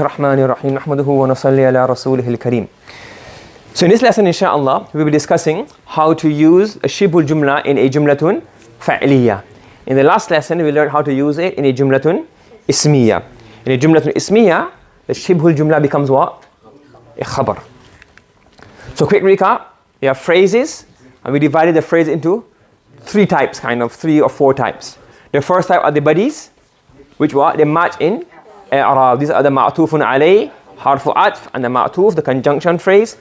Bismillahir-Rahmanir-Rahim. Nahmaduhu wa nusalli ala rasulihil kareem. So in this lesson, inshallah, we will be discussing how to use a shibhul jumla in a jumlatun fa'liyah. In the last lesson, we learned how to use it in a jumlatun ismiyah. In a jumlatun ismiyah, the shibhul jumla becomes what? A khabar. So quick recap, we have phrases, and we divided the phrase into three types, three or four types. The first type are the buddies, which what? They match in i'rab. These are the ma'tufun alayh, harfu atf, and the ma'tuf, the conjunction phrase.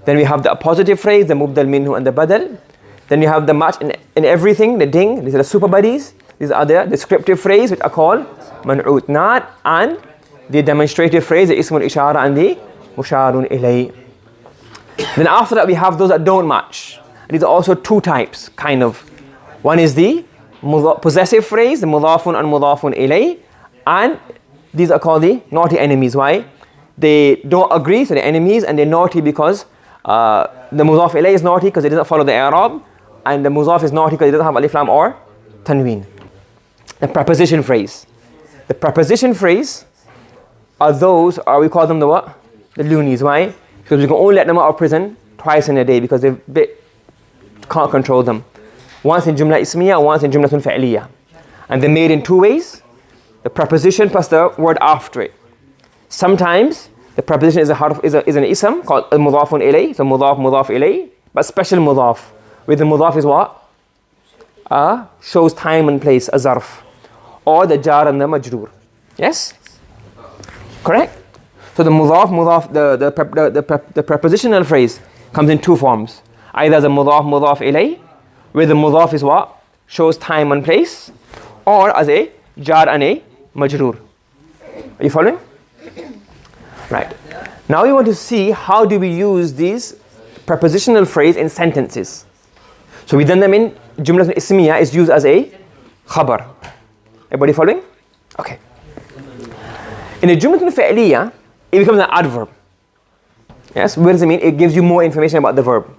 Then we have the positive phrase, the mubdal minhu and the badal. Then you have the match in everything, the ding. These are the super buddies. These are the descriptive phrase, which are called man'ut not, and the demonstrative phrase, the ismul ishara and the musharun ilay. Then after that we have those that don't match. And these are also two types, One is the possessive phrase, the mudafun and mudafun ilay, and these are called the naughty enemies. Why? They don't agree, so they're enemies, and they're naughty because the mudaf ilay is naughty because it doesn't follow the i'rab, and the mudaf is naughty because it doesn't have alif lam or tanween. The preposition phrase. The preposition phrase are those, or we call them the what? The loonies. Why? Because we can only let them out of prison twice in a day because they can't control them. Once in jumla ismiyah and once in jumlatun fa'liyah. And they're made in two ways. The preposition plus the word after it. Sometimes the preposition is an ism called mudafun ilay, so mudaf ilay, but special mudaf. Where the mudaf is what? Shows time and place, a zarf. Or the jar and the majroor. Yes? Correct? So the mudaf, the prepositional phrase comes in two forms. Either as a mudaf ilay, where the mudaf is what? Shows time and place, or as a jar and a majroor. Are you following? Right. Now we want to see how do we use these prepositional phrase in sentences. So we done them in jumlatun ismiyah is used as a khabar. Everybody following? Okay. In a jumlatun fa'liyah, it becomes an adverb. Yes, what does it mean? It gives you more information about the verb.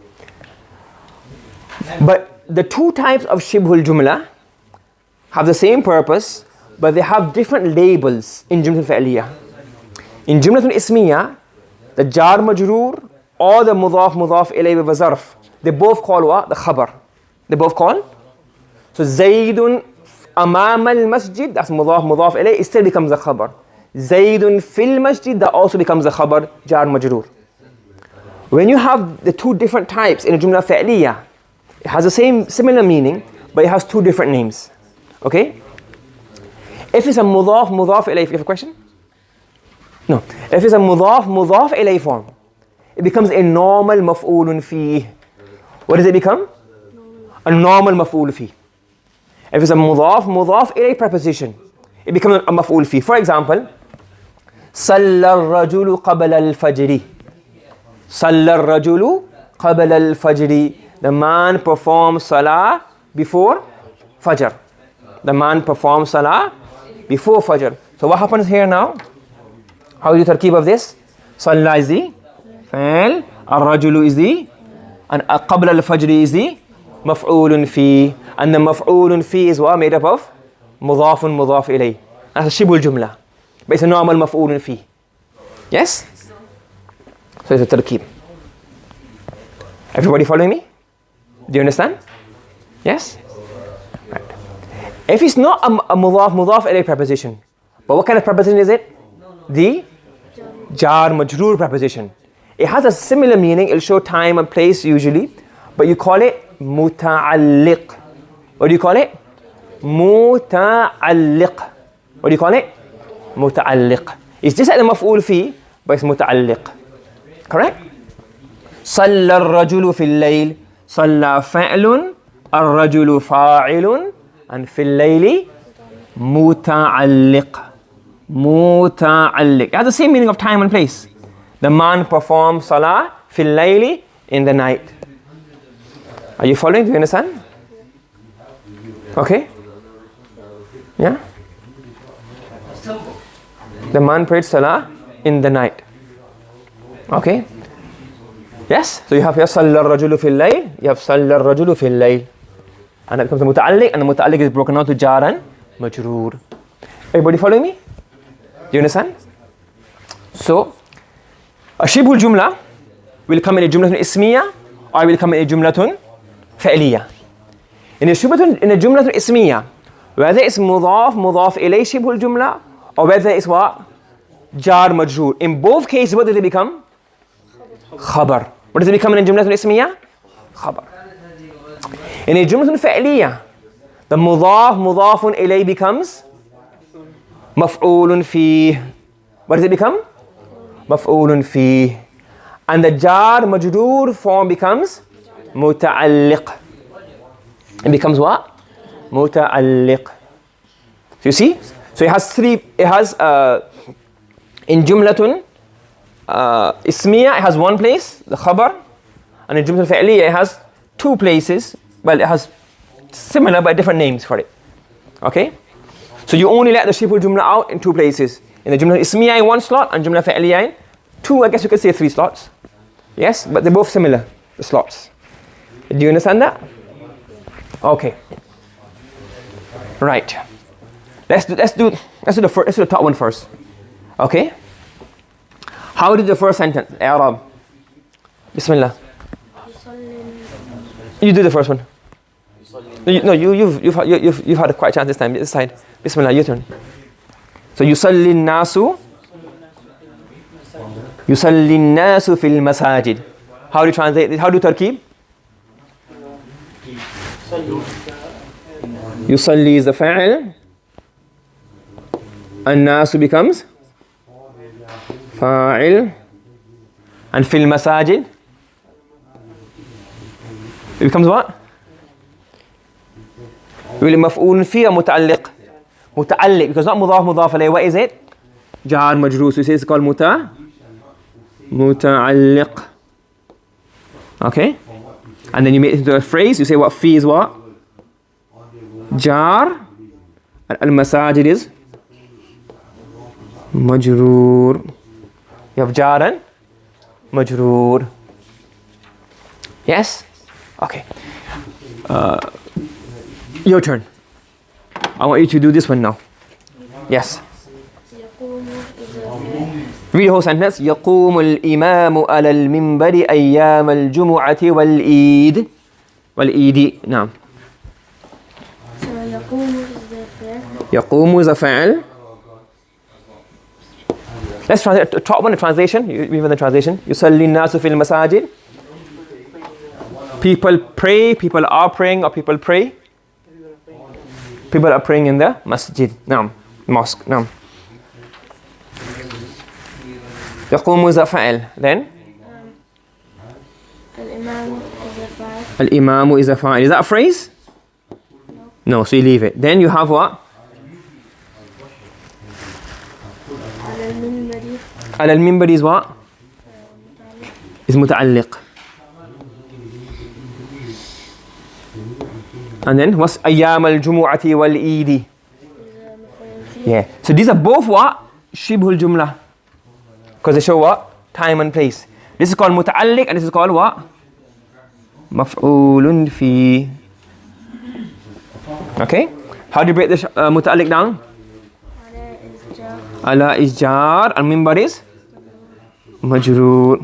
But the two types of shibhul jumla have the same purpose, but they have different labels in jumlatun fa'liyah. In jumlatun ismiyah, the jar majroor or the mudaf ilay with a zarf, they both call what? The khabar. They both call. So Zaydun amam al-masjid, that's mudaf ilay, it still becomes a khabar. Zaydun fil masjid, that also becomes a khabar, jar majroor. When you have the two different types in a jumla fa'liyah, it has the similar meaning, but it has two different names. Okay? If it's a mudaf ilay, if you have a question? No. If it's a mudaf ilay form, it becomes a normal maf'ulun fi. What does it become? A normal maf'ul fi. If it's a mudaf ilay preposition, it becomes a maf'ul fi. For example, Salla ar-rajulu qabla al-fajri. Salla ar-rajulu qabla al-fajri. The man performs salah before fajr. The man performs salah before fajr. So what happens here now? How is the tarkib of this? Salla is the fa'il, ar-rajulu is the, and qabla al-fajr is the maf'ulun fi. And the maf'ulun fi is what? Made up of mudaf ilay. That's a shibhul jumla. But it's a normal maf'ulun fi. Yes? So it's a tarkib. Everybody following me? Do you understand? Yes? Right. If it's not a mudaf ilay preposition, but what kind of preposition is it? The jar majroor preposition. It has a similar meaning. It'll show time and place usually, but you call it muta'alliq. What do you call it? Muta'alliq. What do you call it? Muta'alliq. It's just like the maf'ul fi, but it's muta'alliq. Correct? Salla ar-rajulu fil layl. Salla fa'lun, ar-rajulu fa'ilun, and fil layli muta'alliq. Muta'alliq. It has the same meaning of time and place. The man performs salah fil layli, in the night. Are you following? Do you understand? Okay? Yeah? The man prayed salah in the night. Okay? Yes? So you have here Salla ar-rajulu fil layl, you have Salla ar-rajulu fil layl. And that becomes a muta'alliq, and the muta'alliq is broken down to jar and majroor. Everybody following me? Do you understand? So, a shibhul jumla will come in a jumlatun ismiya or will come in a jumlatun fa'liya. In a jumlatun ismiya, whether it's mudaf ilay shibhul jumla or whether it's what? Jar majroor. In both cases, what does it become? Khabar. What does it become in a jumlatun ismiya? Khabar. In a jumlatun fa'liya, the mudafun ilay becomes maf'ulun fi. What does it become? Maf'ulun fi. And the jar majroor form becomes muta'alliq. It becomes what? Muta'alliq. So you see? So it has three, in jumlatun ismiya, it has one place, the khabar. And in jumlatun fa'liya, it has two places. Well, it has similar but different names for it. Okay? So you only let the shibhul jumla out in two places. In the jumla ismiya in one slot and jumla fa'liya in two, I guess you could say three slots. Yes, but they're both similar, the slots. Do you understand that? Okay. Right. Let's do the top one first. Okay? How did the first sentence? Arab. Bismillah. You do the first one. No, you've had a quiet chance this time. This side. Bismillah, your turn. So yusalli nasu fil masajid. How do you translate it? How do you tarkeeb? Yusalli is the fa'il. And nasu becomes fa'il. And fil masajid, it becomes what? Really maf'ul fi or muta'alliq? Muta'alliq, because not mudaf alayhi. What is it? Jar majroor. So you say it's called muta'alliq. Okay? And then you make it into a phrase. You say what? Fi is what? Jar. Al-masajid is majroor. You have jar and majroor. Yes? Okay. Your turn. I want you to do this one now. Yes. Read the whole sentence. يقوم الإمام على المنبر أيام الجمعة والإيد. والإيد. نعم. يقوم is a فعل. Let's translate the top one, the translation. You have the translation. يصلي الناس في المساجد. People pray, people are praying, or people pray. People are praying in the masjid. نعم. Mosque. نعم. يقوم is a فعل. Then الإمام is a فاعل. Is that a phrase? No, so you leave it. Then you have what? على المنبر is what? Is متعلق. And then what's أيام الجمعة والإيد? Yeah. So these are both what? شبه الجملة. Because they show what? Time and place. This is called متعلق and this is called what? مفعول في. Okay? How do you break the متعلق down? على is jar and minbar is majroor.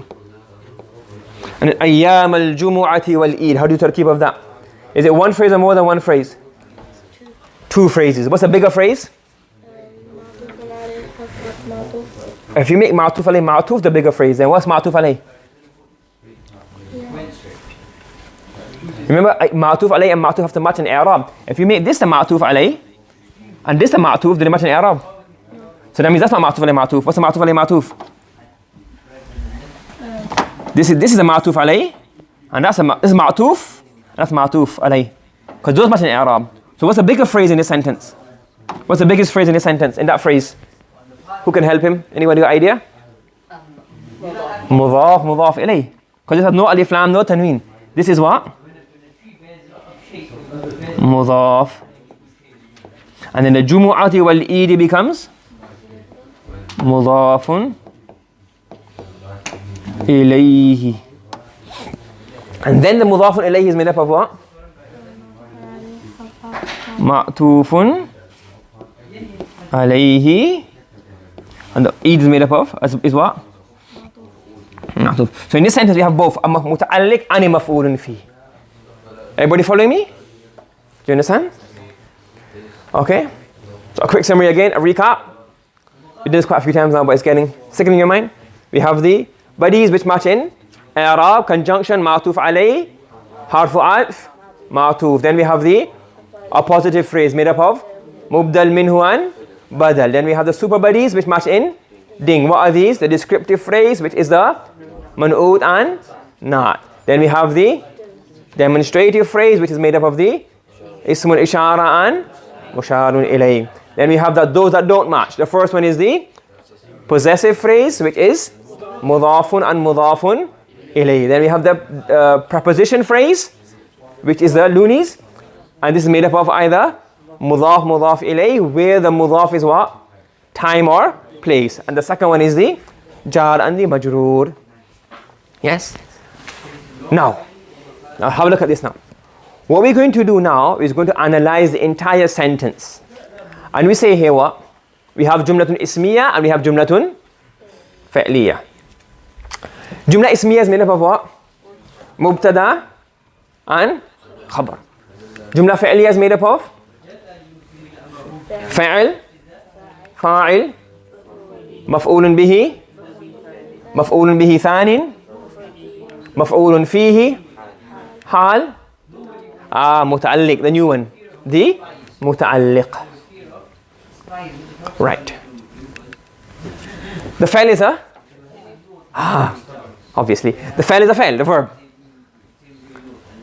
And أيام الجمعة والإيد. How do you tarkeeb of that? Is it one phrase or more than one phrase? Two phrases. What's a bigger phrase? If you make ma'tuf alayh ma'tuf, the bigger phrase, then what's ma'tuf alayh? Remember, ma'tuf alayh and ma'tuf have to match in i'rab. If you make this the ma'tuf alayh and this the ma'tuf, then it match in i'rab. So that means that's not ma'tuf alayh ma'tuf. What's the ma'tuf alayh ma'tuf? This is a ma'tuf alayh, and this is ma'tuf, and that's ma'tuf alayh. Because those match in i'rab. So what's the bigger phrase in this sentence? What's the biggest phrase in this sentence, in that phrase? Who can help him? Anyone got idea? Mudaf ilayh. Because it has no alif lam, no tanween. This is what? Mudaf. And then the jumu'ati wal eid becomes mudafun ilayhi. And then the mudafun ilayhi is made up of what? Ma'tufun alayhi And the eid is made up of, is what? Ma'tuf. So in this sentence we have both a muta'alliq and a maf'ulun fi. Everybody following me? Do you understand? Okay. So a quick summary again, a recap. We did this quite a few times now, but it's getting sticking in your mind. We have the bodies which match in i'rab, conjunction, ma'tuf alayh, harfu atf, ma'tuf. Then we have the appositive phrase made up of mubdal minhu and badal. Then we have the super bodies which match in ding. What are these? The descriptive phrase which is the man'ut and not. Then we have the demonstrative phrase which is made up of the ismul ishara and musharun ilayh. Then we have those that don't match. The first one is the possessive phrase which is mudafun and mudafun ilayh. Then we have the preposition phrase which is the lunis, and this is made up of either mudaf ilayh, where the mudaf is what? Time or place. And the second one is the jar and the majroor. Yes? Now have a look at this now. What we're going to do now is going to analyze the entire sentence. And we say here what? We have jumlatun ismiya and we have jumlatun fa'liya. Jumla ismiya is made up of what? Mubtada and khabar. Jumla fa'liya is made up of fa'il, fa'il, maf'ulun bihi thanin, maf'ulun fihi, hal, muta'alliq, the new one, the muta'alliq. Right. The fa'il is a obviously the fa'il is a fa'il, the verb.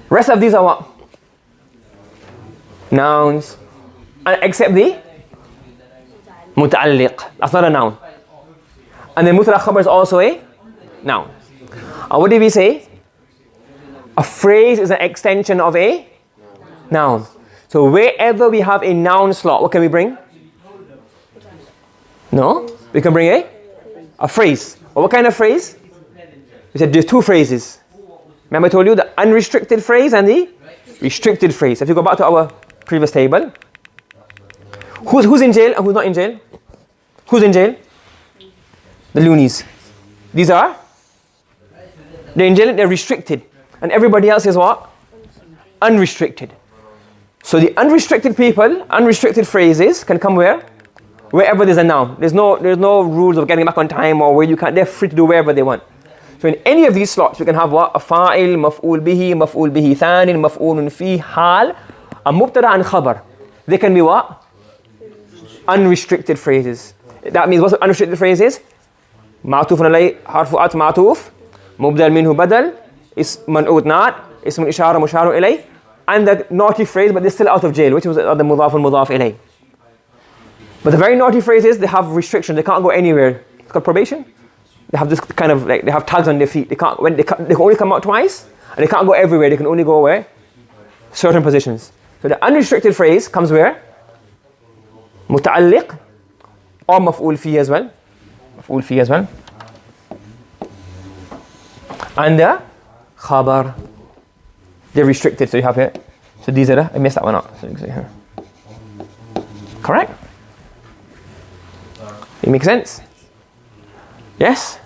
Rest of these are what? Nouns, except the muta'alliq. That's not a noun. And then mubtada khabar is also a noun. And what did we say? A phrase is an extension of a noun. So wherever we have a noun slot, what can we bring? No? We can bring a phrase. Or what kind of phrase? We said there's two phrases. Remember I told you the unrestricted phrase and the restricted phrase. If you go back to our previous table, who's in jail and who's not in jail? Who's in jail? The loonies. These are? They're in jail, they're restricted. And everybody else is what? Unrestricted. So the unrestricted people, unrestricted phrases can come where? Wherever there's a noun. There's no rules of getting back on time or where you can't. They're free to do wherever they want. So in any of these slots, we can have what? A fa'il, maf'ul bihi thanin, maf'ulun fi, hal, a mubtada and khabar. They can be what? Unrestricted phrases. That means what's unrestricted phrases? Ma'tufun alay, harfu at ma'tuf, mubdal minhu badal, is man'ut not, ismul ishara musharu ilay, and the naughty phrase, but they're still out of jail, which was the mudaf and mudaf ilay. But the very naughty phrase is they have restrictions. They can't go anywhere. It's called probation. They have this kind of like they have tags on their feet. They can't they can only come out twice, and they can't go everywhere. They can only go where? Certain positions. So the unrestricted phrase comes where? Muta'alliq or maf'ul fi as well. Maf'ul fi as well. And the khabar. They're restricted. So you have here. So these are I messed that one up. So you can see here. Correct? It makes sense? Yes?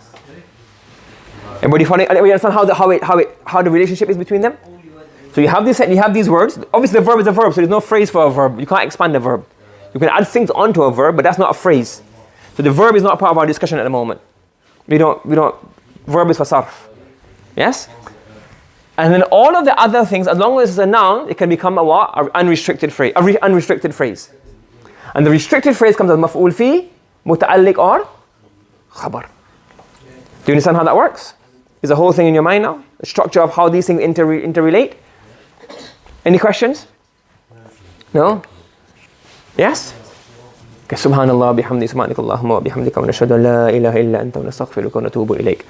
Everybody following? Everybody understand how the relationship is between them? So you have this and you have these words. Obviously the verb is a verb, so there's no phrase for a verb. You can't expand the verb. You can add things onto a verb, but that's not a phrase. So the verb is not part of our discussion at the moment. We don't verb is for sarf. Yes? And then all of the other things, as long as it's a noun, it can become a what? An unrestricted phrase. Unrestricted phrase. And the restricted phrase comes as maf'ul fi, muta'alliq or khabar. Do you understand how that works? Is the whole thing in your mind now? The structure of how these things interrelate? Any questions? No? Yes? Okay, subhanallah bihamdi subhanakallahumma wa bihamdika wa nashhadu an la ilaha illa anta wa nastaghfiruka wa natubu ilayk.